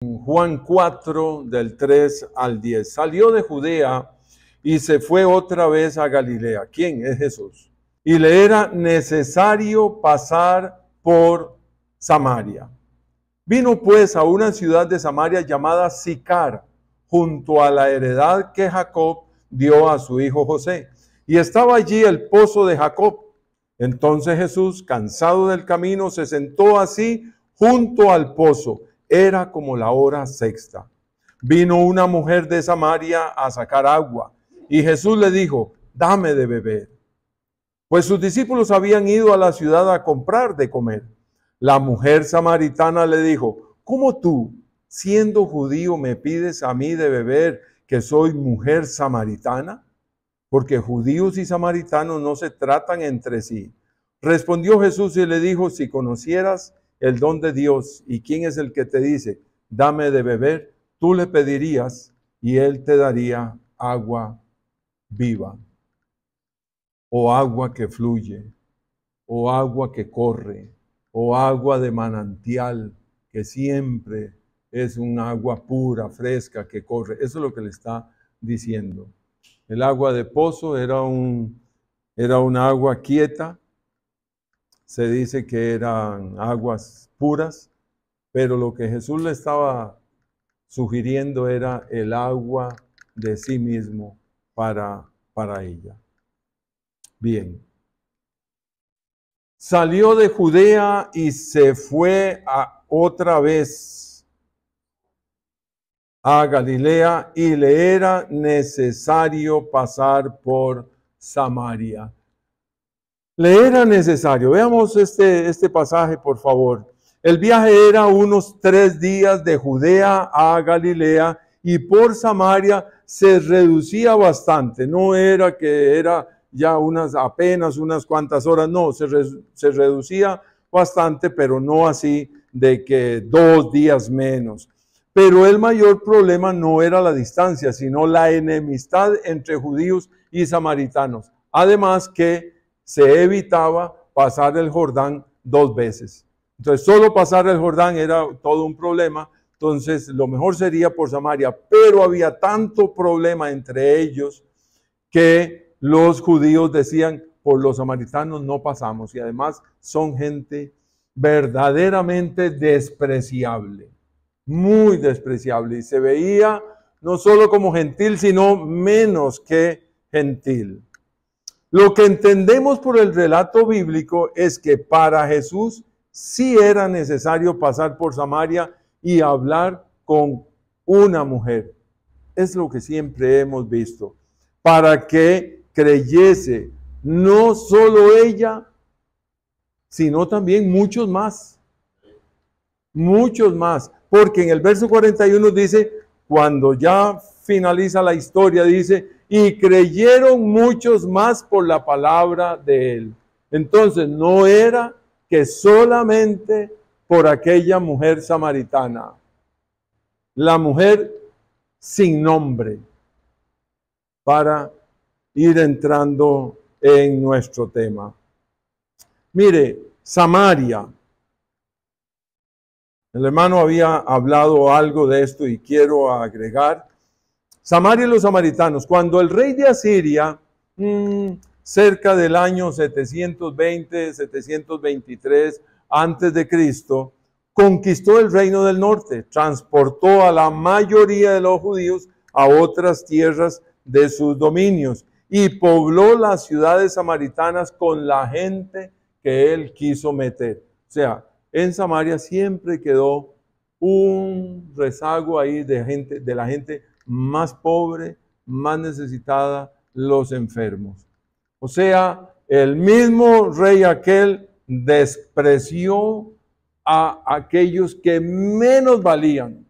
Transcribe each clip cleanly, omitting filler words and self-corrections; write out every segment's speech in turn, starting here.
Juan 4, del 3 al 10. Salió de Judea y se fue otra vez a Galilea. ¿Quién es Jesús? Y le era necesario pasar por Samaria. Vino pues a una ciudad de Samaria llamada Sicar, junto a la heredad que Jacob dio a su hijo José. Y estaba allí el pozo de Jacob. Entonces Jesús, cansado del camino, se sentó así junto al pozo. Era como la hora sexta. Vino una mujer de Samaria a sacar agua, y Jesús le dijo: dame de beber. Pues sus discípulos habían ido a la ciudad a comprar de comer. La mujer samaritana le dijo: ¿cómo tú, siendo judío, me pides a mí de beber, que soy mujer samaritana? Porque judíos y samaritanos no se tratan entre sí. Respondió Jesús y le dijo: si conocieras el don de Dios y quién es el que te dice, dame de beber, tú le pedirías y él te daría agua viva, o agua que fluye, o agua que corre, o agua de manantial, que siempre es un agua pura, fresca, que corre. Eso es lo que le está diciendo. El agua de pozo era una agua quieta. Se dice que eran aguas puras, pero lo que Jesús le estaba sugiriendo era el agua de sí mismo para ella. Bien. Salió de Judea y se fue otra vez a Galilea, y le era necesario pasar por Samaria. Le era necesario. Veamos este pasaje, por favor. El viaje era unos 3 días de Judea a Galilea, y por Samaria se reducía bastante. No era que era ya apenas unas cuantas horas, no, se reducía bastante, pero no así de que 2 días menos. Pero el mayor problema no era la distancia, sino la enemistad entre judíos y samaritanos. Además que se evitaba pasar el Jordán 2 veces. Entonces, solo pasar el Jordán era todo un problema. Entonces, lo mejor sería por Samaria. Pero había tanto problema entre ellos que los judíos decían: por los samaritanos no pasamos. Y además son gente verdaderamente despreciable. Muy despreciable. Y se veía no solo como gentil, sino menos que gentil. Lo que entendemos por el relato bíblico es que para Jesús sí era necesario pasar por Samaria y hablar con una mujer. Es lo que siempre hemos visto. Para que creyese no solo ella, sino también muchos más. Muchos más. Porque en el verso 41 dice, cuando ya finaliza la historia, dice: y creyeron muchos más por la palabra de él. Entonces, no era que solamente por aquella mujer samaritana. La mujer sin nombre, para ir entrando en nuestro tema. Mire, Samaria. El hermano había hablado algo de esto y quiero agregar. Samaria y los samaritanos. Cuando el rey de Asiria, cerca del año 720, 723 antes de Cristo, conquistó el reino del norte, transportó a la mayoría de los judíos a otras tierras de sus dominios y pobló las ciudades samaritanas con la gente que él quiso meter. O sea, en Samaria siempre quedó un rezago ahí de la gente más pobre, más necesitada, los enfermos. O sea, el mismo rey aquel despreció a aquellos que menos valían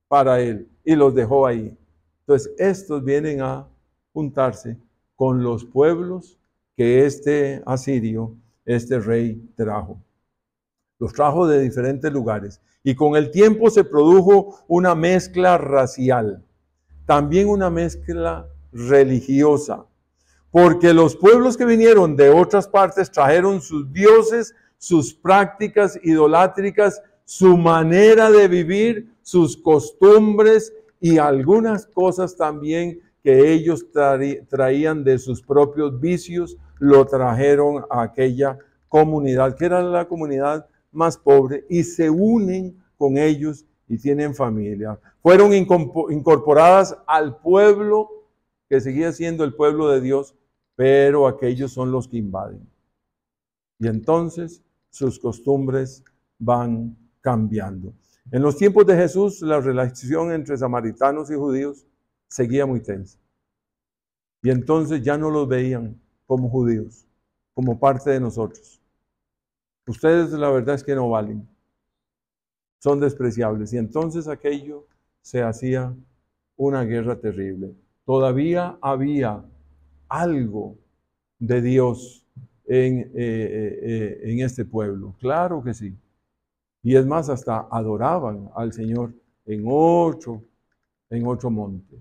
para él y los dejó ahí. Entonces, estos vienen a juntarse con los pueblos que este asirio, este rey trajo. Los trajo de diferentes lugares. Y con el tiempo se produjo una mezcla racial. También una mezcla religiosa, porque los pueblos que vinieron de otras partes trajeron sus dioses, sus prácticas idolátricas, su manera de vivir, sus costumbres y algunas cosas también que ellos traían de sus propios vicios, lo trajeron a aquella comunidad, que era la comunidad más pobre, y se unen con ellos y tienen familia. Fueron incorporadas al pueblo que seguía siendo el pueblo de Dios, pero aquellos son los que invaden. Y entonces sus costumbres van cambiando. En los tiempos de Jesús, la relación entre samaritanos y judíos seguía muy tensa. Y entonces ya no los veían como judíos, como parte de nosotros. Ustedes la verdad es que no valen, son despreciables. Y entonces aquello se hacía una guerra terrible. Todavía había algo de Dios en este pueblo, claro que sí. Y es más, hasta adoraban al Señor en otro monte.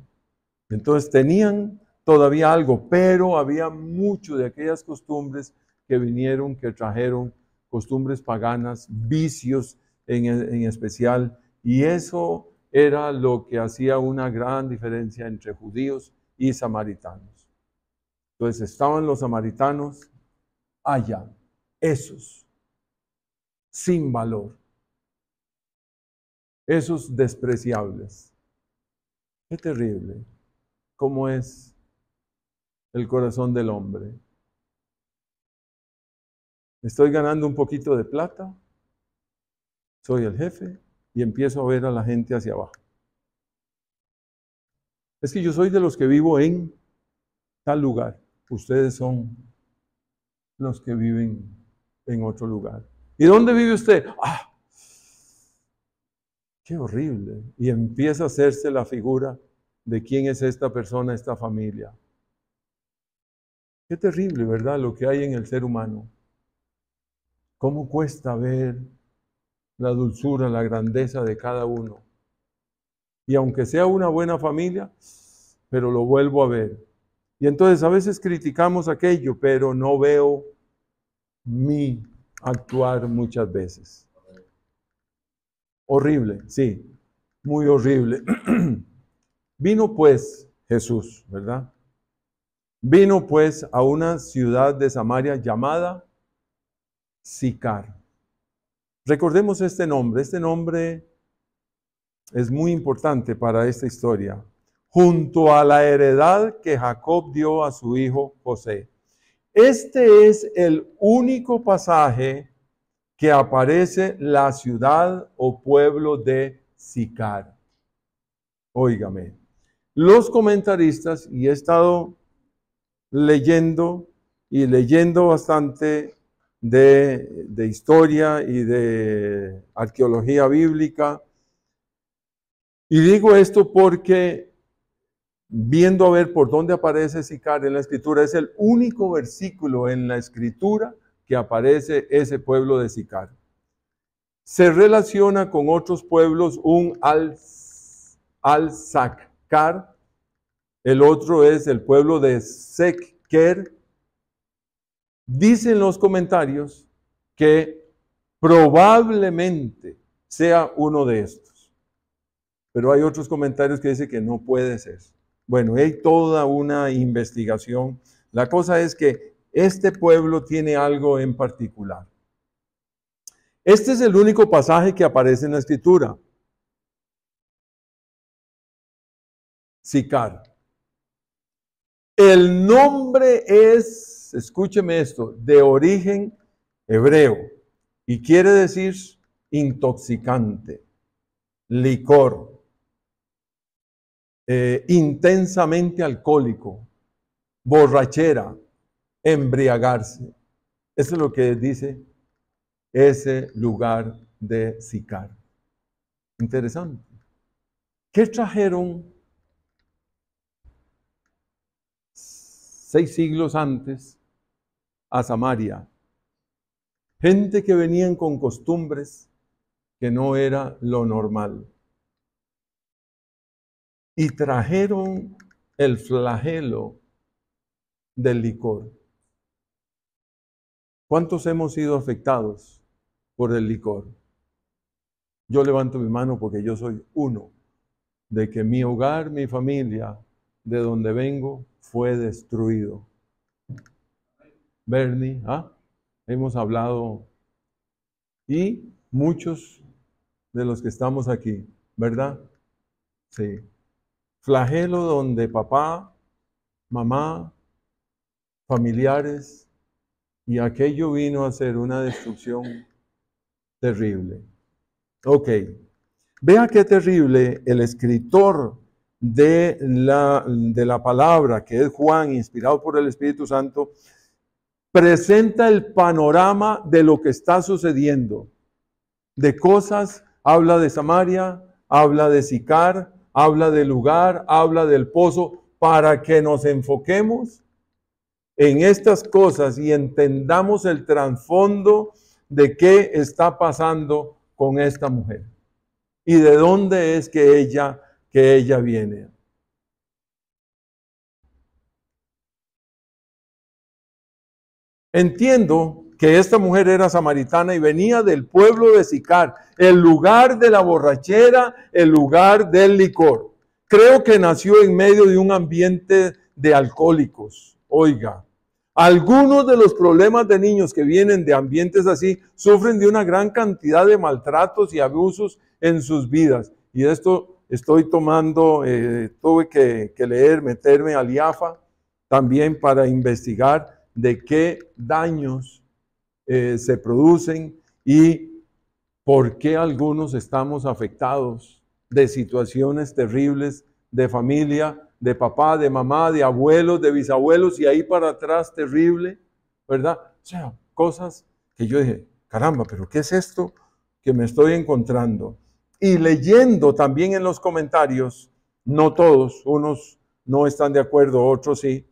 Entonces tenían todavía algo, pero había mucho de aquellas costumbres que vinieron, que trajeron costumbres paganas, vicios en especial, y eso era lo que hacía una gran diferencia entre judíos y samaritanos. Entonces estaban los samaritanos allá, esos, sin valor, esos despreciables. Qué terrible, cómo es el corazón del hombre. Estoy ganando un poquito de plata, soy el jefe y empiezo a ver a la gente hacia abajo. Es que yo soy de los que vivo en tal lugar. Ustedes son los que viven en otro lugar. ¿Y dónde vive usted? ¡Ah! ¡Qué horrible! Y empieza a hacerse la figura de quién es esta persona, esta familia. Qué terrible, ¿verdad? Lo que hay en el ser humano. ¿Cómo cuesta ver la dulzura, la grandeza de cada uno? Y aunque sea una buena familia, pero lo vuelvo a ver. Y entonces a veces criticamos aquello, pero no veo mi actuar muchas veces. Horrible, sí, muy horrible. Vino pues Jesús, ¿verdad? Vino pues a una ciudad de Samaria llamada Sicar. Recordemos este nombre es muy importante para esta historia. Junto a la heredad que Jacob dio a su hijo José. Este es el único pasaje que aparece la ciudad o pueblo de Sicar. Óigame, los comentaristas, y he estado leyendo bastante de historia y de arqueología bíblica, y digo esto porque viendo a ver por dónde aparece Sicar en la Escritura, es el único versículo en la Escritura que aparece ese pueblo de Sicar. Se relaciona con otros pueblos, un al-Sacar, el otro es el pueblo de Sequer. Dicen los comentarios que probablemente sea uno de estos, pero hay otros comentarios que dicen que no puede ser. Bueno, hay toda una investigación. La cosa es que este pueblo tiene algo en particular. Este es el único pasaje que aparece en la Escritura. Sicar. El nombre es, escúcheme esto, de origen hebreo y quiere decir intoxicante, licor, intensamente alcohólico, borrachera, embriagarse. Eso es lo que dice ese lugar de Sicar. Interesante. ¿Qué trajeron 6 siglos antes a Samaria? Gente que venían con costumbres que no era lo normal. Y trajeron el flagelo del licor. ¿Cuántos hemos sido afectados por el licor? Yo levanto mi mano porque yo soy uno, de que mi hogar, mi familia, de donde vengo, fue destruido. Bernie, hemos hablado, y muchos de los que estamos aquí, ¿verdad? Sí. Flagelo donde papá, mamá, familiares, y aquello vino a ser una destrucción terrible. Ok. Vea qué terrible el escritor de la palabra, que es Juan, inspirado por el Espíritu Santo, presenta el panorama de lo que está sucediendo. De cosas, habla de Samaria, habla de Sicar, habla del lugar, habla del pozo, para que nos enfoquemos en estas cosas y entendamos el trasfondo de qué está pasando con esta mujer y de dónde es que ella viene. Entiendo que esta mujer era samaritana y venía del pueblo de Sicar, el lugar de la borrachera, el lugar del licor. Creo que nació en medio de un ambiente de alcohólicos. Oiga, algunos de los problemas de niños que vienen de ambientes así sufren de una gran cantidad de maltratos y abusos en sus vidas. Y de esto estoy tomando, tuve que leer, meterme al IAFA también para investigar de qué daños se producen y por qué algunos estamos afectados de situaciones terribles de familia, de papá, de mamá, de abuelos, de bisabuelos y ahí para atrás terrible, ¿verdad? O sea, cosas que yo dije, caramba, pero ¿qué es esto que me estoy encontrando? Y leyendo también en los comentarios, no todos, unos no están de acuerdo, otros sí,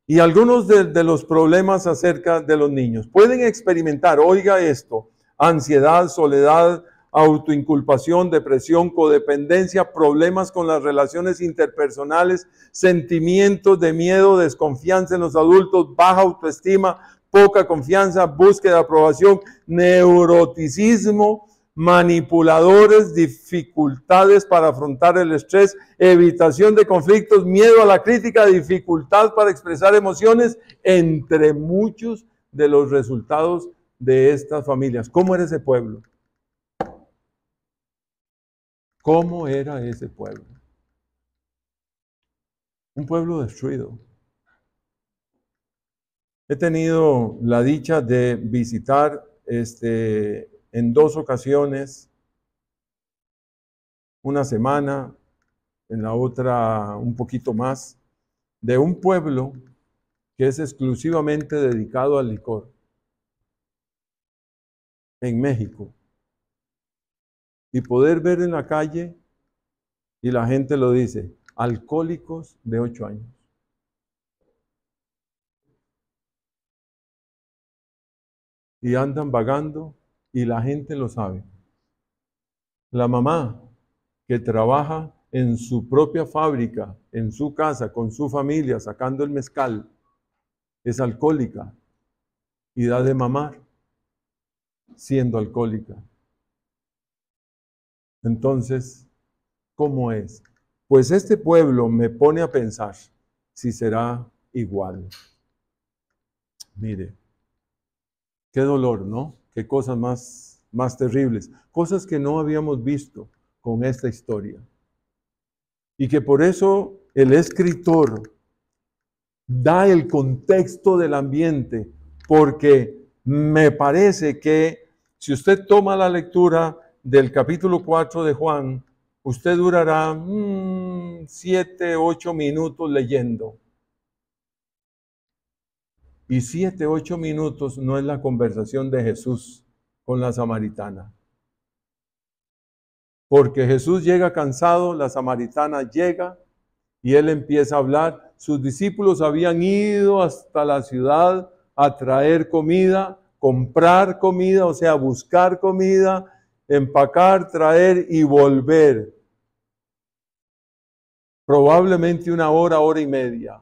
y algunos de los problemas acerca de los niños. Pueden experimentar, oiga esto, ansiedad, soledad, autoinculpación, depresión, codependencia, problemas con las relaciones interpersonales, sentimientos de miedo, desconfianza en los adultos, baja autoestima, poca confianza, búsqueda de aprobación, neuroticismo, manipuladores, dificultades para afrontar el estrés, evitación de conflictos, miedo a la crítica, dificultad para expresar emociones, entre muchos de los resultados de estas familias. ¿Cómo era ese pueblo? ¿Cómo era ese pueblo? Un pueblo destruido. He tenido la dicha de visitar en 2 ocasiones, una semana, en la otra un poquito más, de un pueblo que es exclusivamente dedicado al licor en México. Y poder ver en la calle, y la gente lo dice, alcohólicos de 8 años. Y andan vagando y la gente lo sabe. La mamá que trabaja en su propia fábrica, en su casa, con su familia, sacando el mezcal, es alcohólica y da de mamar siendo alcohólica. Entonces, ¿cómo es? Pues este pueblo me pone a pensar si será igual. Mire, qué dolor, ¿no? Qué cosas más terribles. Cosas que no habíamos visto con esta historia. Y que por eso el escritor da el contexto del ambiente, porque me parece que si usted toma la lectura del capítulo 4 de Juan, usted durará 7, 8 minutos leyendo. Y 7, 8 minutos no es la conversación de Jesús con la samaritana. Porque Jesús llega cansado, la samaritana llega y él empieza a hablar. Sus discípulos habían ido hasta la ciudad a traer comida, comprar comida, o sea, buscar comida, empacar, traer y volver. Probablemente 1 hora, 1 hora y media.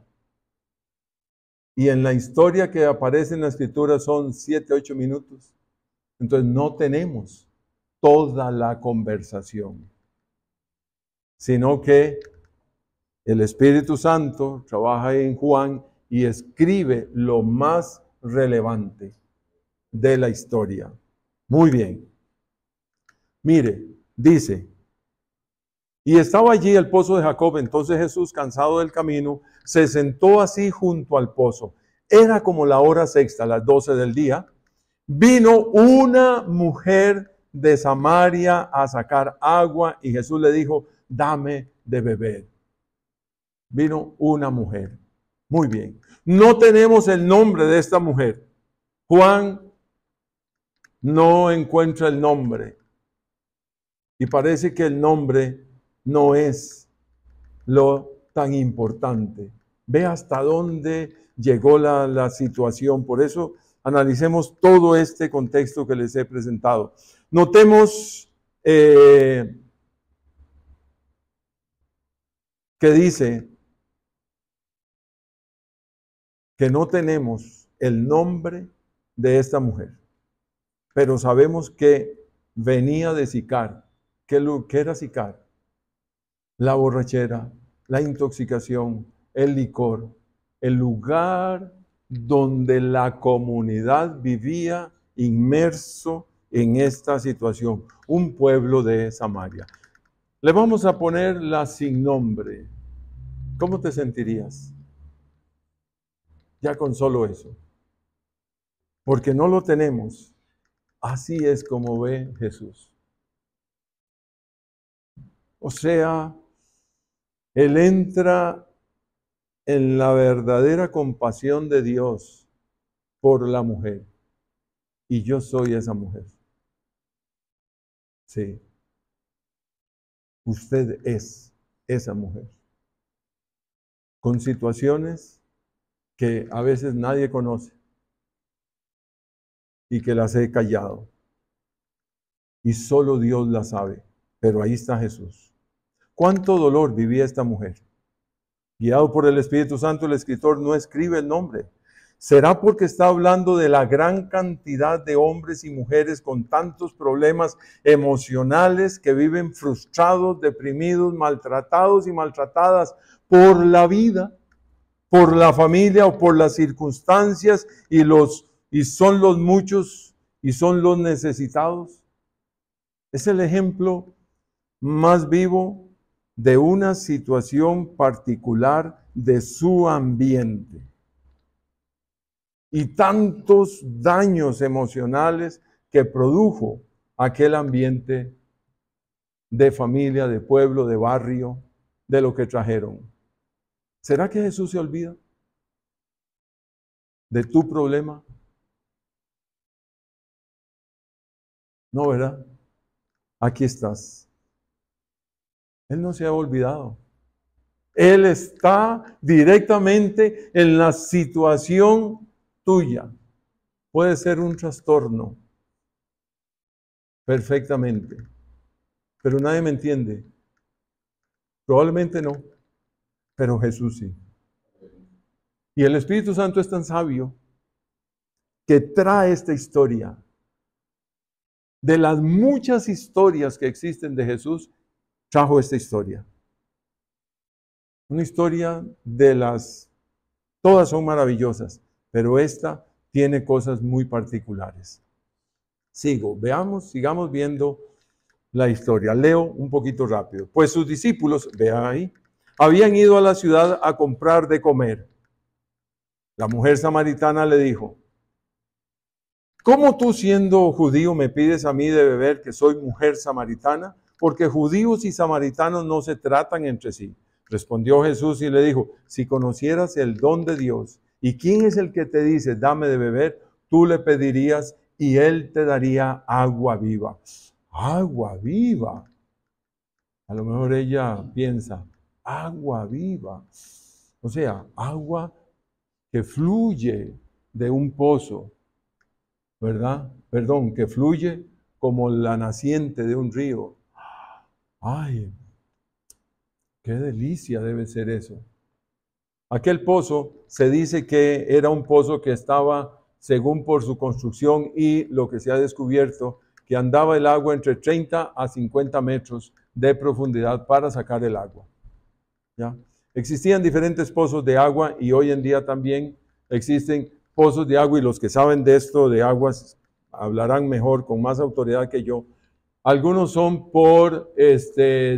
Y en la historia que aparece en la escritura son 7, 8 minutos. Entonces no tenemos toda la conversación, sino que el Espíritu Santo trabaja en Juan y escribe lo más relevante de la historia. Muy bien. Mire, dice, y estaba allí el pozo de Jacob. Entonces Jesús, cansado del camino, se sentó así junto al pozo. Era como la hora sexta, las 12 del día. Vino una mujer de Samaria a sacar agua y Jesús le dijo, dame de beber. Vino una mujer. Muy bien. No tenemos el nombre de esta mujer. Juan no encuentra el nombre. Y parece que el nombre no es lo tan importante. Ve hasta dónde llegó la situación. Por eso analicemos todo este contexto que les he presentado. Notemos que dice que no tenemos el nombre de esta mujer, pero sabemos que venía de Sicar. ¿Qué era Sicar? La borrachera, la intoxicación, el licor, el lugar donde la comunidad vivía inmerso en esta situación, un pueblo de Samaria. Le vamos a poner la sin nombre. ¿Cómo te sentirías? Ya con solo eso. Porque no lo tenemos. Así es como ve Jesús. O sea, Él entra en la verdadera compasión de Dios por la mujer. Y yo soy esa mujer. Sí. Usted es esa mujer. Con situaciones que a veces nadie conoce y que las he callado. Y solo Dios las sabe. Pero ahí está Jesús. ¿Cuánto dolor vivía esta mujer? Guiado por el Espíritu Santo, el escritor no escribe el nombre. ¿Será porque está hablando de la gran cantidad de hombres y mujeres con tantos problemas emocionales que viven frustrados, deprimidos, maltratados y maltratadas por la vida, por la familia o por las circunstancias y son los muchos y son los necesitados? Es el ejemplo más vivo de una situación particular de su ambiente. Y tantos daños emocionales que produjo aquel ambiente de familia, de pueblo, de barrio, de lo que trajeron. ¿Será que Jesús se olvida de tu problema? No, ¿verdad? Aquí estás. Él no se ha olvidado. Él está directamente en la situación tuya. Puede ser un trastorno. Perfectamente. Pero nadie me entiende. Probablemente no. Pero Jesús sí. Y el Espíritu Santo es tan sabio que trae esta historia. De las muchas historias que existen de Jesús, trajo esta historia. Una historia todas son maravillosas, pero esta tiene cosas muy particulares. Sigamos viendo la historia. Leo un poquito rápido. Pues sus discípulos, vean ahí, habían ido a la ciudad a comprar de comer. La mujer samaritana le dijo, ¿cómo tú siendo judío me pides a mí de beber que soy mujer samaritana? Porque judíos y samaritanos no se tratan entre sí. Respondió Jesús y le dijo, si conocieras el don de Dios y quién es el que te dice, dame de beber, tú le pedirías y él te daría agua viva. Agua viva. A lo mejor ella piensa, agua viva. O sea, agua que fluye de un pozo, ¿verdad? Perdón, que fluye como la naciente de un río. ¡Ay! ¡Qué delicia debe ser eso! Aquel pozo se dice que era un pozo que estaba, según por su construcción y lo que se ha descubierto, que andaba el agua entre 30 a 50 metros de profundidad para sacar el agua. ¿Ya? Existían diferentes pozos de agua y hoy en día también existen pozos de agua, y los que saben de esto de aguas hablarán mejor, con más autoridad que yo. Algunos son por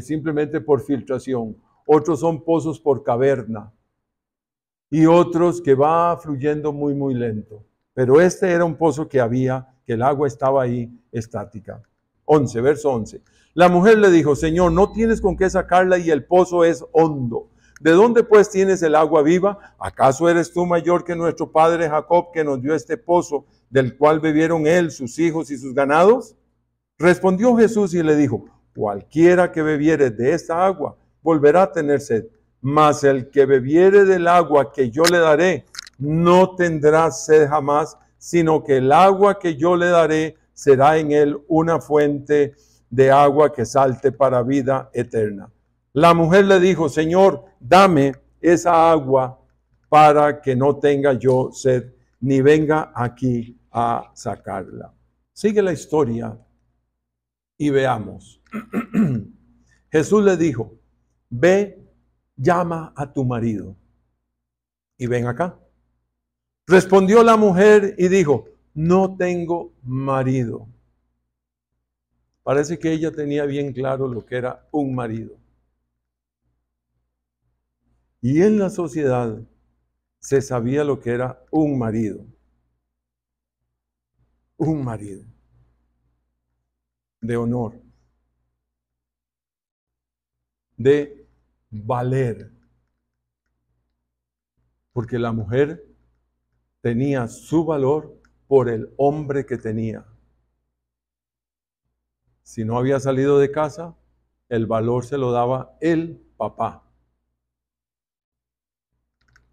simplemente por filtración, otros son pozos por caverna y otros que va fluyendo muy muy lento. Pero este era un pozo que había, que el agua estaba ahí estática. 11, verso 11. La mujer le dijo: Señor, no tienes con qué sacarla y el pozo es hondo. ¿De dónde pues tienes el agua viva? ¿Acaso eres tú mayor que nuestro padre Jacob, que nos dio este pozo, del cual bebieron él, sus hijos y sus ganados? Respondió Jesús y le dijo: cualquiera que bebiere de esta agua volverá a tener sed, mas el que bebiere del agua que yo le daré no tendrá sed jamás, sino que el agua que yo le daré será en él una fuente de agua que salte para vida eterna. La mujer le dijo: Señor, dame esa agua para que no tenga yo sed, ni venga aquí a sacarla. Sigue la historia y veamos. Jesús le dijo: ve, llama a tu marido y ven acá. Respondió la mujer y dijo: no tengo marido. Parece que ella tenía bien claro lo que era un marido. Y en la sociedad se sabía lo que era un marido. Un marido de honor, de valer. Porque la mujer tenía su valor por el hombre que tenía. Si no había salido de casa, el valor se lo daba el papá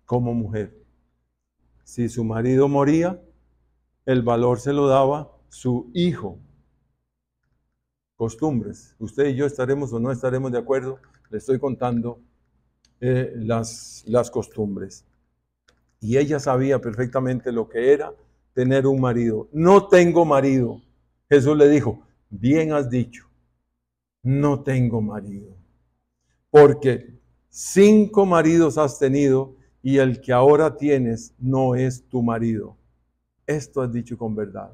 como mujer. Si su marido moría, el valor se lo daba su hijo. Costumbres. Usted y yo estaremos o no estaremos de acuerdo. Le estoy contando las costumbres. Y ella sabía perfectamente lo que era tener un marido. No tengo marido. Jesús le dijo: bien has dicho, no tengo marido. Porque 5 maridos has tenido y el que ahora tienes no es tu marido. Esto has dicho con verdad.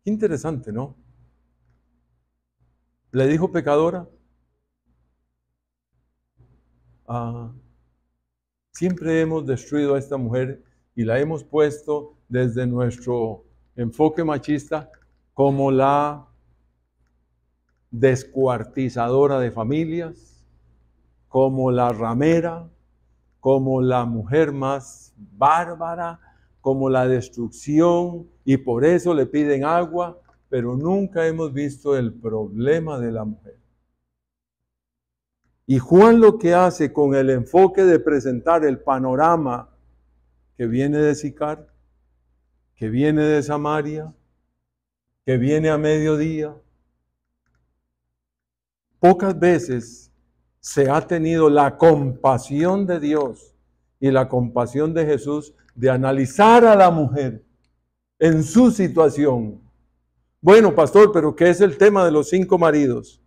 Qué interesante, ¿no? ¿Le dijo pecadora? Siempre hemos destruido a esta mujer y la hemos puesto desde nuestro enfoque machista como la descuartizadora de familias, como la ramera, como la mujer más bárbara, como la destrucción, y por eso le piden agua, pero nunca hemos visto el problema de la mujer. Y Juan lo que hace con el enfoque de presentar el panorama que viene de Sicar, que viene de Samaria, que viene a mediodía, pocas veces se ha tenido la compasión de Dios y la compasión de Jesús de analizar a la mujer en su situación. Bueno, pastor, pero ¿qué es el tema de los 5 maridos?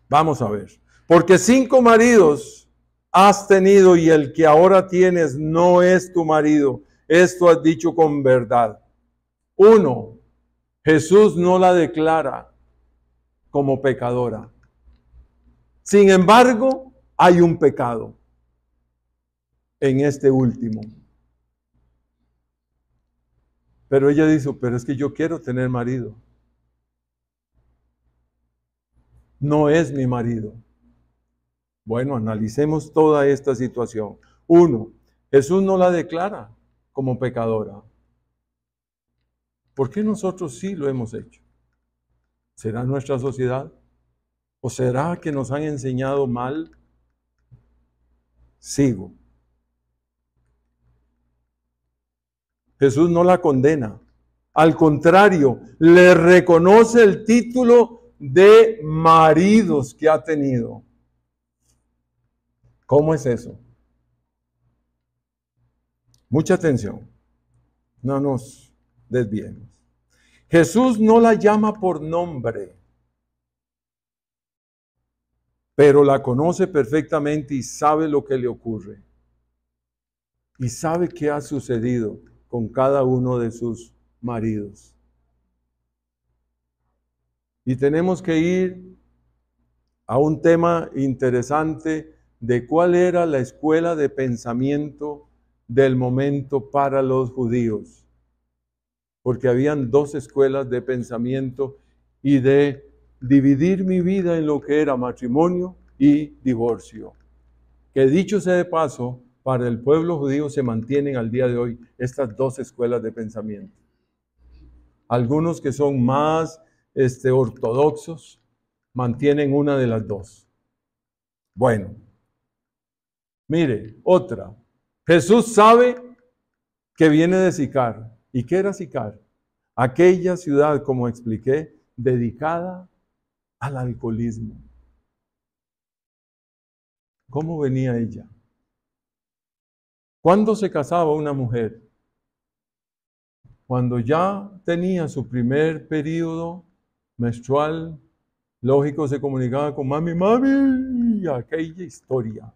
Vamos a ver. Porque 5 maridos has tenido y el que ahora tienes no es tu marido. Esto has dicho con verdad. 1. Jesús no la declara como pecadora. Sin embargo, hay un pecado en este último. Pero ella dice: pero es que yo quiero tener marido. No es mi marido. Bueno, analicemos toda esta situación. 1. Jesús no la declara como pecadora. ¿Por qué nosotros sí lo hemos hecho? ¿Será nuestra sociedad? ¿O será que nos han enseñado mal? Sigo. Jesús no la condena. Al contrario, le reconoce el título de maridos que ha tenido. ¿Cómo es eso? Mucha atención. No nos desviemos. Jesús no la llama por nombre, pero la conoce perfectamente y sabe lo que le ocurre. Y sabe qué ha sucedido con cada uno de sus maridos. Y tenemos que ir a un tema interesante de cuál era la escuela de pensamiento del momento para los judíos. Porque habían dos escuelas de pensamiento y de dividir mi vida en lo que era matrimonio y divorcio. Que dicho sea de paso, para el pueblo judío se mantienen al día de hoy estas dos escuelas de pensamiento. Algunos que son más ortodoxos mantienen una de las dos. Bueno, mire, otra. Jesús sabe que viene de Sicar. ¿Y qué era Sicar? Aquella ciudad, como expliqué, dedicada al alcoholismo. ¿Cómo venía ella? ¿Cuándo se casaba una mujer? Cuando ya tenía su primer periodo menstrual, lógico, se comunicaba con mami, mami, aquella historia.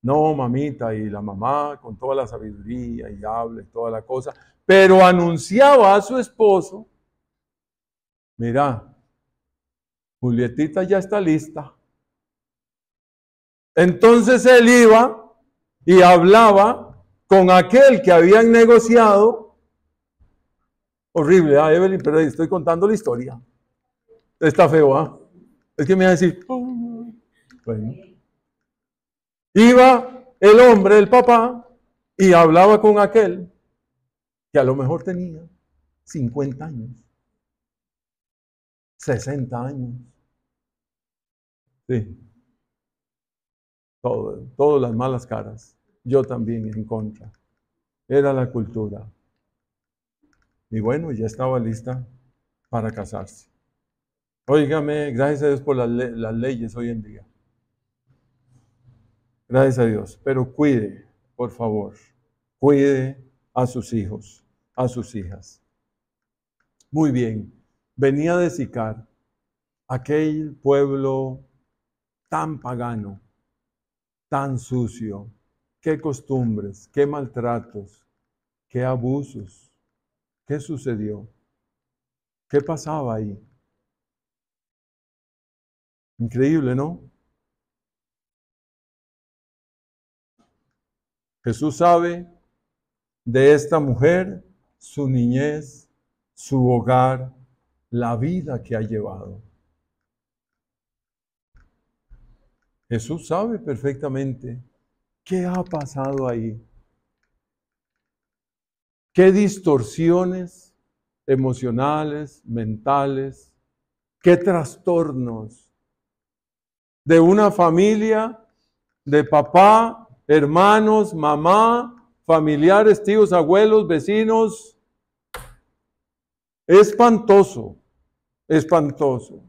No, mamita, y la mamá con toda la sabiduría y habla y toda la cosa, pero anunciaba a su esposo, mira, Julietita ya está lista. Entonces él iba y hablaba con aquel que habían negociado. Horrible, Evelyn, pero estoy contando la historia. Está feo, ¿ah? Es que me va a decir, oh. Bueno. Iba el hombre, el papá, y hablaba con aquel que a lo mejor tenía 50 años, 60 años. Sí. Todas las malas caras. Yo también en contra. Era la cultura. Y bueno, ya estaba lista para casarse. Óigame, gracias a Dios por las leyes hoy en día. Gracias a Dios. Pero cuide, por favor, cuide a sus hijos, a sus hijas. Muy bien. Venía de Sicar, aquel pueblo tan pagano, tan sucio. Qué costumbres, qué maltratos, qué abusos. ¿Qué sucedió? ¿Qué pasaba ahí? Increíble, ¿no? Jesús sabe de esta mujer, su niñez, su hogar, la vida que ha llevado. Jesús sabe perfectamente qué ha pasado ahí. Qué distorsiones emocionales, mentales, qué trastornos de una familia, de papá, hermanos, mamá, familiares, tíos, abuelos, vecinos. Espantoso, espantoso.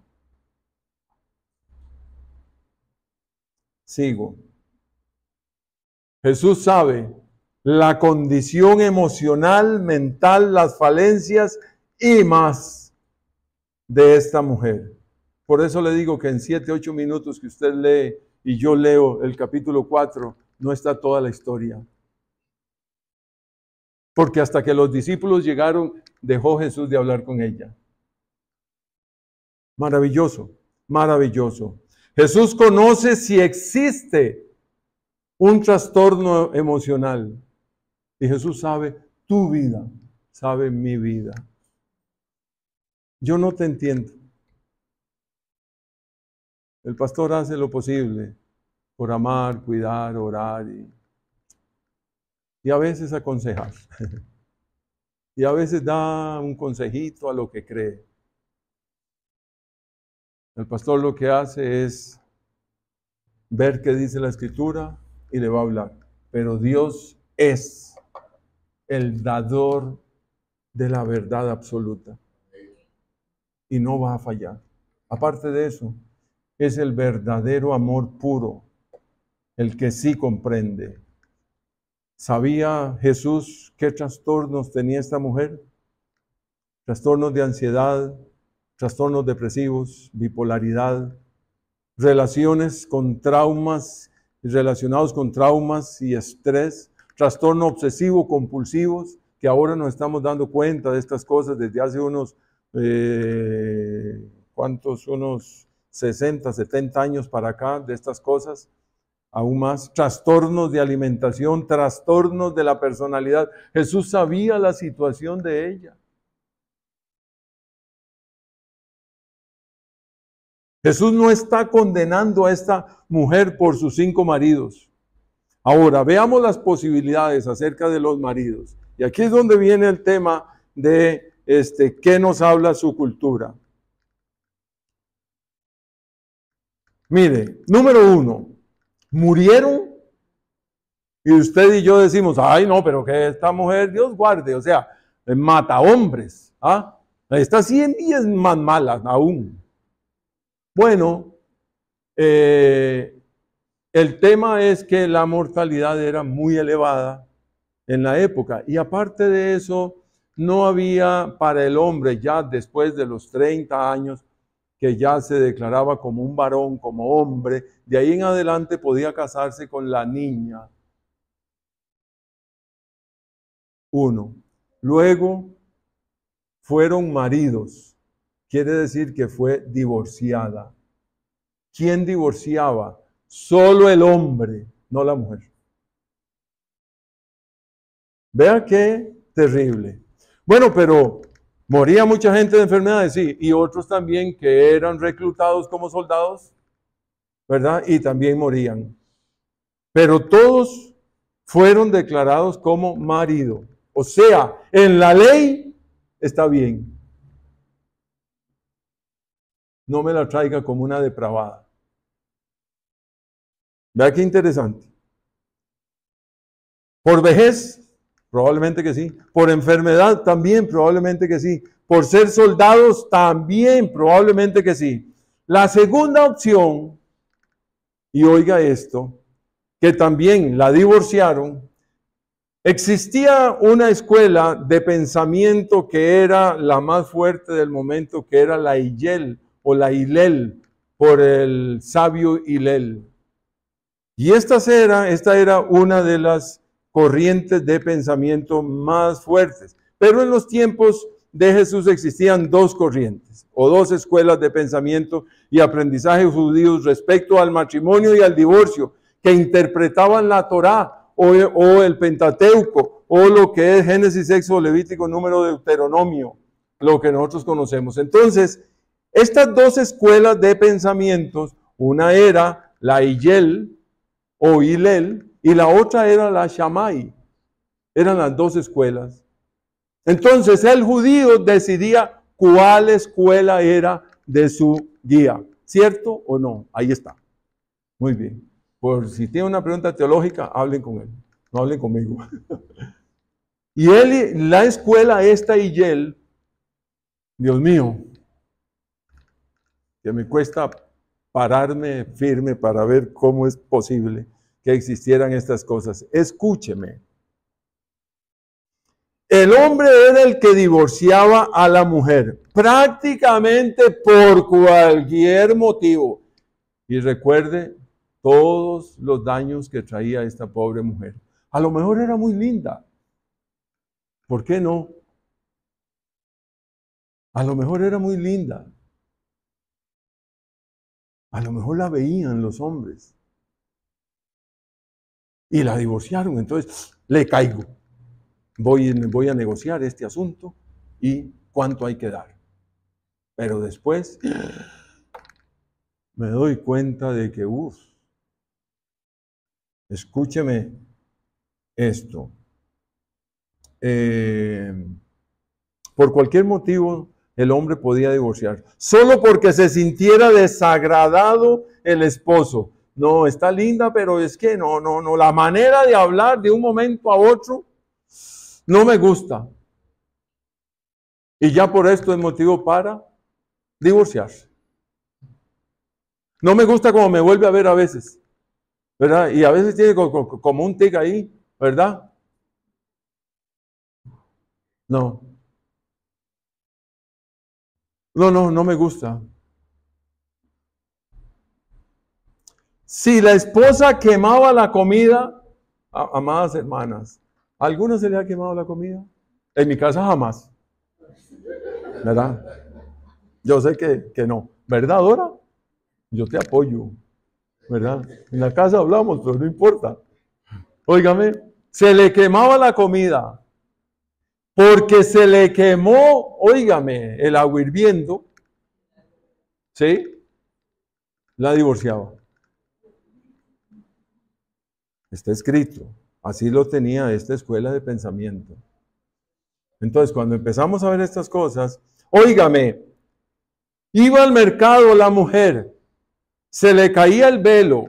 Sigo. Jesús sabe la condición emocional, mental, las falencias y más de esta mujer. Por eso le digo que en 7, 8 minutos que usted lee y yo leo el capítulo 4, no está toda la historia. Porque hasta que los discípulos llegaron, dejó Jesús de hablar con ella. Maravilloso, maravilloso. Jesús conoce si existe un trastorno emocional. Y Jesús sabe tu vida, sabe mi vida. Yo no te entiendo. El pastor hace lo posible por amar, cuidar, orar y a veces aconsejar. Y a veces da un consejito a lo que cree. El pastor lo que hace es ver qué dice la Escritura y le va a hablar. Pero Dios es el dador de la verdad absoluta y no va a fallar. Aparte de eso, es el verdadero amor puro, el que sí comprende. ¿Sabía Jesús qué trastornos tenía esta mujer? trastornos de ansiedad, trastornos depresivos, bipolaridad, relaciones con traumas, relacionados con traumas y estrés, trastorno obsesivo compulsivos, que ahora nos estamos dando cuenta de estas cosas desde hace unos, unos 60, 70 años para acá, de estas cosas, aún más, trastornos de alimentación, trastornos de la personalidad. Jesús sabía la situación de ella. Jesús no está condenando a esta mujer por sus 5 maridos. Ahora, veamos las posibilidades acerca de los maridos. Y aquí es donde viene el tema de qué nos habla su cultura. Mire, número 1, murieron y usted y yo decimos, ay no, pero que esta mujer, Dios guarde, o sea, mata hombres. ¿Ah? Esta sí es más mala aún. Bueno, el tema es que la mortalidad era muy elevada en la época y aparte de eso, no había para el hombre ya después de los 30 años que ya se declaraba como un varón, como hombre, de ahí en adelante podía casarse con la niña. 1. Luego fueron maridos, quiere decir que fue divorciada. ¿Quién divorciaba? Solo el hombre, no la mujer. Vea qué terrible. Bueno, pero moría mucha gente de enfermedades, sí, y otros también que eran reclutados como soldados, ¿verdad? Y también morían. Pero todos fueron declarados como marido. O sea, en la ley está bien. No me la traiga como una depravada. Vea qué interesante. Por vejez, probablemente que sí. Por enfermedad, también probablemente que sí. Por ser soldados, también probablemente que sí. La segunda opción, y oiga esto, que también la divorciaron, existía una escuela de pensamiento que era la más fuerte del momento, que era la Hillel o la Hillel, por el sabio Hillel. Y esta era una de las corrientes de pensamiento más fuertes. Pero en los tiempos de Jesús existían 2 corrientes o 2 escuelas de pensamiento y aprendizaje judíos respecto al matrimonio y al divorcio, que interpretaban la Torá o el Pentateuco o lo que es Génesis, Éxodo, Levítico, Número, Deuteronomio, lo que nosotros conocemos. Entonces, estas 2 escuelas de pensamientos, una era la Hillel o Hillel, y la otra era la Shammai. Eran las 2 escuelas. Entonces el judío decidía cuál escuela era de su guía. ¿Cierto o no? Ahí está. Muy bien. Por si tiene una pregunta teológica, hablen con él. No hablen conmigo. Y la escuela esta Hillel, Dios mío, que me cuesta pararme firme para ver cómo es posible que existieran estas cosas. Escúcheme. El hombre era el que divorciaba a la mujer, prácticamente por cualquier motivo. Y recuerde todos los daños que traía esta pobre mujer. A lo mejor era muy linda. ¿Por qué no? A lo mejor era muy linda. A lo mejor la veían los hombres. Y la divorciaron, entonces le caigo. Voy a negociar este asunto y cuánto hay que dar. Pero después me doy cuenta de que, escúcheme esto. Por cualquier motivo, el hombre podía divorciar. Solo porque se sintiera desagradado el esposo. No, está linda, pero es que no. La manera de hablar de un momento a otro no me gusta. Y ya por esto es motivo para divorciarse. No me gusta como me vuelve a ver a veces, ¿verdad? Y a veces tiene como un tic ahí, ¿verdad? No. No me gusta. Si la esposa quemaba la comida, amadas hermanas, ¿a alguna se le ha quemado la comida? En mi casa jamás, ¿verdad? Yo sé que no. ¿Verdad, Dora? Yo te apoyo, ¿verdad? En la casa hablamos, pero no importa. Óigame, se le quemaba la comida porque se le quemó, óigame, el agua hirviendo, ¿sí? La divorciaba. Está escrito. Así lo tenía esta escuela de pensamiento. Entonces, cuando empezamos a ver estas cosas, óigame, iba al mercado la mujer, se le caía el velo,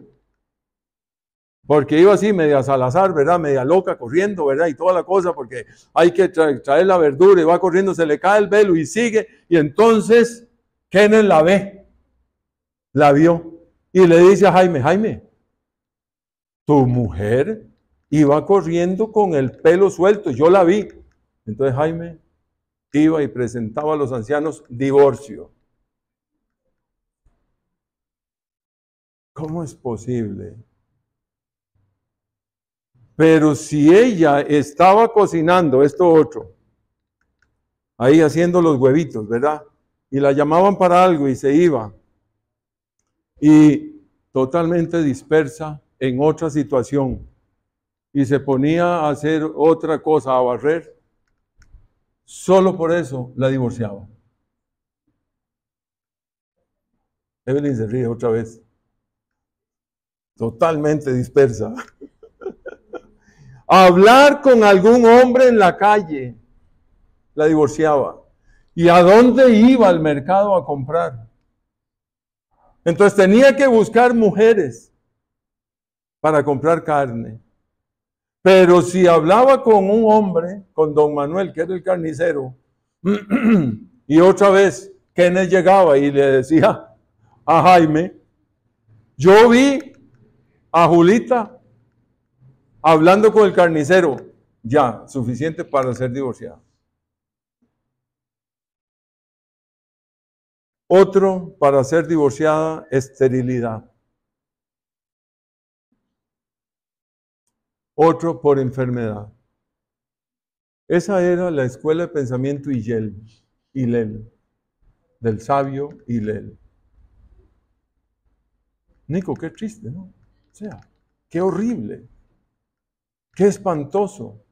porque iba así, media Salazar, ¿verdad? Media loca, corriendo, ¿verdad? Y toda la cosa, porque hay que traer la verdura y va corriendo, se le cae el velo y sigue. Y entonces, Kenneth la ve, la vio, y le dice a Jaime, Jaime, tu mujer iba corriendo con el pelo suelto, yo la vi. Entonces Jaime iba y presentaba a los ancianos divorcio. ¿Cómo es posible? Pero si ella estaba cocinando esto otro, ahí haciendo los huevitos, ¿verdad? Y la llamaban para algo y se iba. Y totalmente dispersa en otra situación. Y se ponía a hacer otra cosa, a barrer. Solo por eso la divorciaba. Evelyn se ríe otra vez. Totalmente dispersa. Hablar con algún hombre en la calle, la divorciaba. ¿Y a dónde iba al mercado a comprar? Entonces tenía que buscar mujeres para comprar carne. Pero si hablaba con un hombre, con don Manuel, que era el carnicero, y otra vez Kenneth llegaba y le decía a Jaime, yo vi a Julita hablando con el carnicero, ya, suficiente para ser divorciada. Otro para ser divorciada, esterilidad. Otro por enfermedad. Esa era la escuela de pensamiento Hillel, del sabio Hillel. Nico, qué triste, ¿no? O sea, qué horrible, qué espantoso.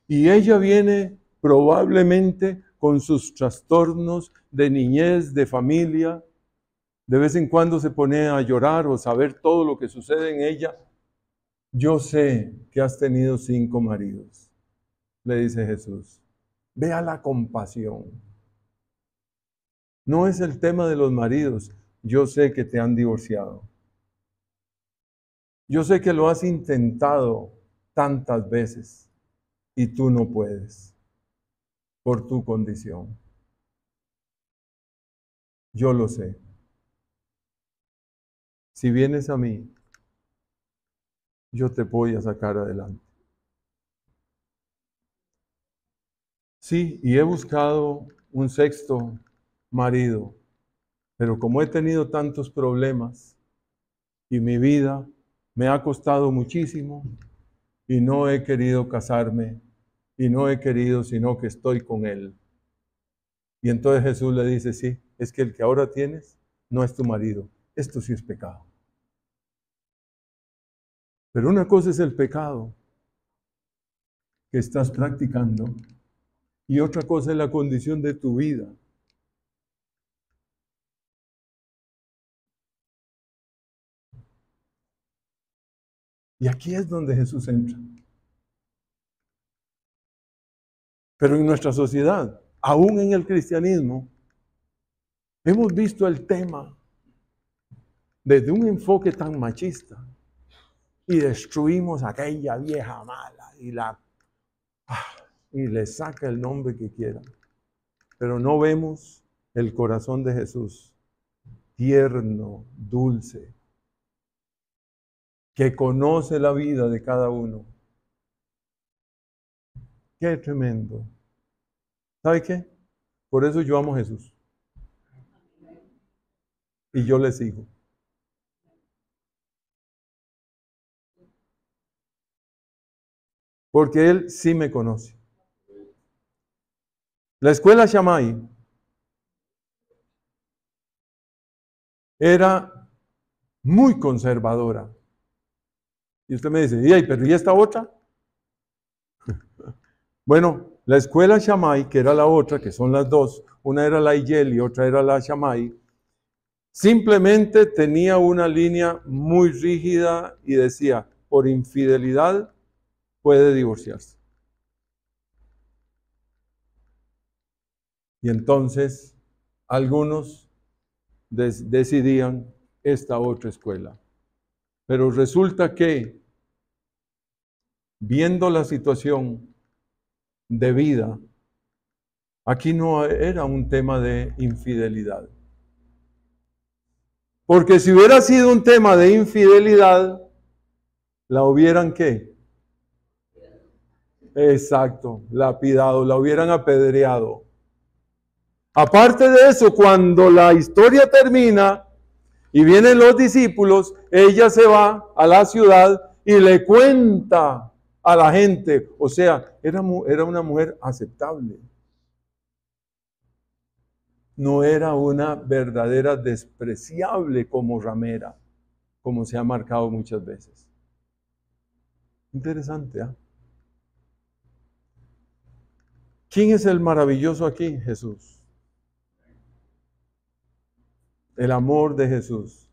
Y ella viene probablemente con sus trastornos de niñez, de familia. De vez en cuando se pone a llorar o saber todo lo que sucede en ella. Yo sé que has tenido 5 maridos, le dice Jesús. Vea la compasión. No es el tema de los maridos. Yo sé que te han divorciado. Yo sé que lo has intentado tantas veces y tú no puedes por tu condición. Yo lo sé. Si vienes a mí, yo te voy a sacar adelante. Sí, y he buscado un 6º marido, pero como he tenido tantos problemas y mi vida me ha costado muchísimo y no he querido casarme y no he querido sino que estoy con él. Y entonces Jesús le dice, sí, es que el que ahora tienes no es tu marido, esto sí es pecado. Pero una cosa es el pecado que estás practicando y otra cosa es la condición de tu vida. Y aquí es donde Jesús entra. Pero en nuestra sociedad, aún en el cristianismo, hemos visto el tema desde un enfoque tan machista y destruimos a aquella vieja mala y le saca el nombre que quiera. Pero no vemos el corazón de Jesús, tierno, dulce, que conoce la vida de cada uno. Qué tremendo. ¿Sabe qué? Por eso yo amo a Jesús. y yo le sigo. Porque Él sí me conoce. La escuela Shammai era muy conservadora. Y usted me dice, pero ¿y esta otra? Bueno, la escuela Shammai, que era la otra, que son las dos, una era la Hillel y otra era la Shammai, simplemente tenía una línea muy rígida y decía, por infidelidad puede divorciarse. Y entonces algunos decidían esta otra escuela. Pero resulta que, viendo la situación de vida, aquí no era un tema de infidelidad. Porque si hubiera sido un tema de infidelidad, la hubieran ¿qué? Exacto, lapidado, la hubieran apedreado. Aparte de eso, cuando la historia termina y vienen los discípulos, ella se va a la ciudad y le cuenta a la gente. O sea, era una mujer aceptable. No era una verdadera despreciable como ramera, como se ha marcado muchas veces. Interesante, ¿eh? ¿Quién es el maravilloso aquí? Jesús. El amor de Jesús,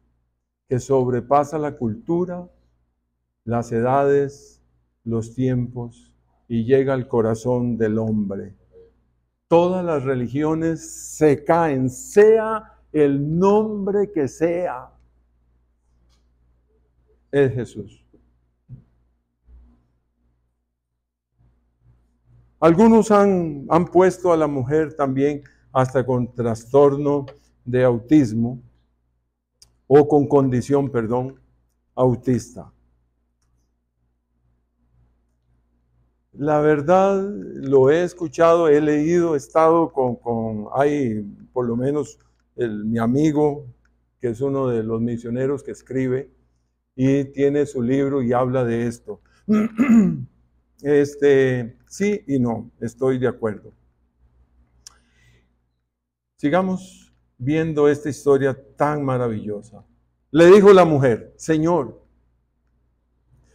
que sobrepasa la cultura, las edades, los tiempos y llega al corazón del hombre. Todas las religiones se caen, sea el nombre que sea. Es Jesús. Algunos han puesto a la mujer también hasta con trastorno de autismo o con condición, autista. La verdad, lo he escuchado, he leído, he estado hay por lo menos mi amigo, que es uno de los misioneros que escribe, y tiene su libro y habla de esto. Sí y no, estoy de acuerdo. Sigamos viendo esta historia tan maravillosa. Le dijo la mujer, Señor,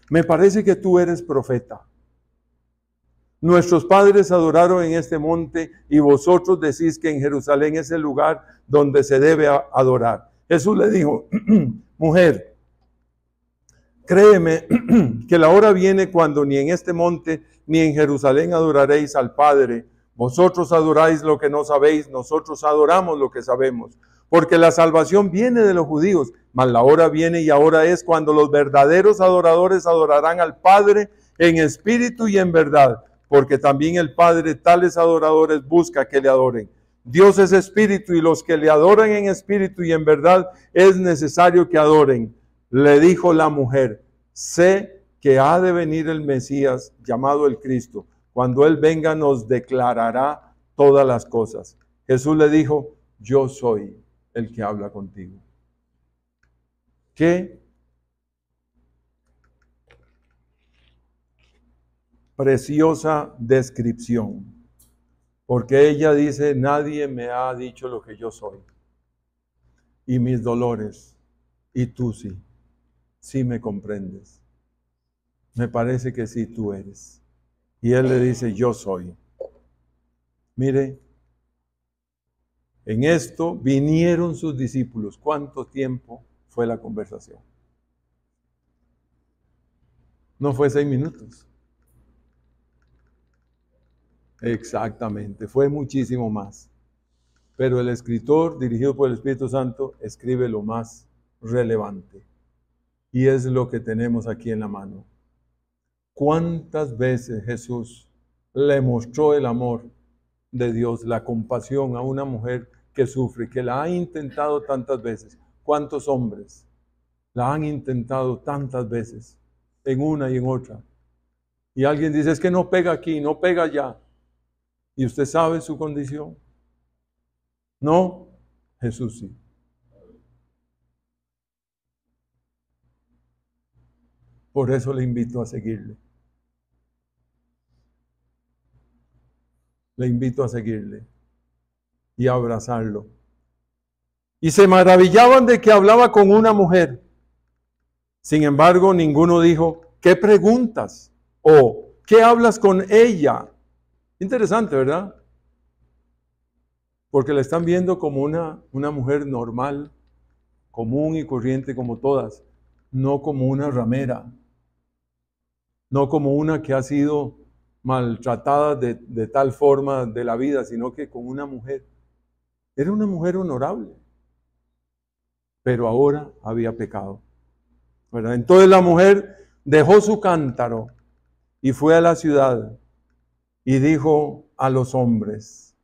me parece que tú eres profeta. Nuestros padres adoraron en este monte y vosotros decís que en Jerusalén es el lugar donde se debe adorar. Jesús le dijo, mujer, créeme que la hora viene cuando ni en este monte ni en Jerusalén adoraréis al Padre. Vosotros adoráis lo que no sabéis, nosotros adoramos lo que sabemos. Porque la salvación viene de los judíos, mas la hora viene y ahora es cuando los verdaderos adoradores adorarán al Padre en espíritu y en verdad. Porque también el Padre tales adoradores busca que le adoren. Dios es espíritu y los que le adoran en espíritu y en verdad es necesario que adoren. Le dijo la mujer, sé que ha de venir el Mesías llamado el Cristo. Cuando Él venga nos declarará todas las cosas. Jesús le dijo, yo soy el que habla contigo. ¿Qué preciosa descripción? Porque ella dice, nadie me ha dicho lo que yo soy. Y mis dolores, y tú sí me comprendes. Me parece que sí tú eres. Y él le dice, yo soy. Mire, en esto vinieron sus discípulos. ¿Cuánto tiempo fue la conversación? No fue 6 minutos. Exactamente, fue muchísimo más. Pero el escritor, dirigido por el Espíritu Santo, escribe lo más relevante. Y es lo que tenemos aquí en la mano. ¿Cuántas veces Jesús le mostró el amor de Dios, la compasión a una mujer que sufre, que la ha intentado tantas veces? ¿Cuántos hombres la han intentado tantas veces, en una y en otra? Y alguien dice, es que no pega aquí, no pega allá. ¿Y usted sabe su condición? No, Jesús sí. Por eso le invito a seguirle. Le invito a seguirle y a abrazarlo. Y se maravillaban de que hablaba con una mujer. Sin embargo, ninguno dijo, ¿qué preguntas? O, ¿qué hablas con ella? Interesante, ¿verdad? Porque la están viendo como una mujer normal, común y corriente como todas, no como una ramera, no como una que ha sido maltratada de tal forma de la vida, sino que como una mujer. Era una mujer honorable, pero ahora había pecado, ¿verdad? Entonces la mujer dejó su cántaro y fue a la ciudad y dijo a los hombres,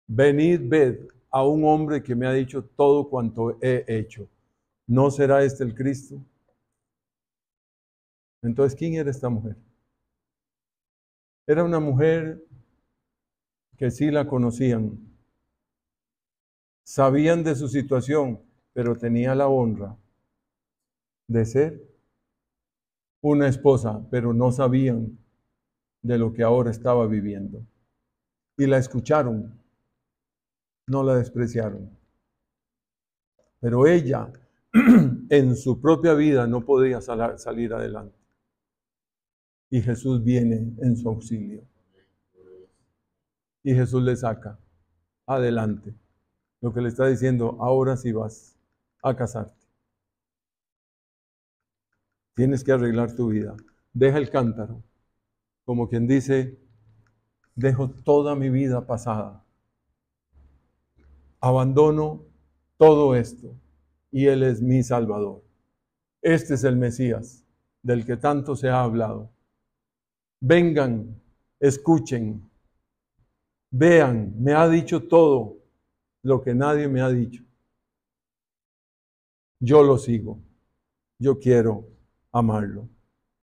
venid, ved a un hombre que me ha dicho todo cuanto he hecho. ¿No será este el Cristo? Entonces, ¿quién era esta mujer? Era una mujer que sí la conocían, sabían de su situación, pero tenía la honra de ser una esposa, pero no sabían de lo que ahora estaba viviendo. Y la escucharon, no la despreciaron. Pero ella, en su propia vida, no podía salir adelante. Y Jesús viene en su auxilio. Y Jesús le saca adelante. Lo que le está diciendo, ahora sí vas a casarte. Tienes que arreglar tu vida. Deja el cántaro. Como quien dice, dejo toda mi vida pasada. Abandono todo esto. Y Él es mi Salvador. Este es el Mesías del que tanto se ha hablado. Vengan, escuchen, vean, me ha dicho todo lo que nadie me ha dicho. Yo lo sigo. Yo quiero amarlo.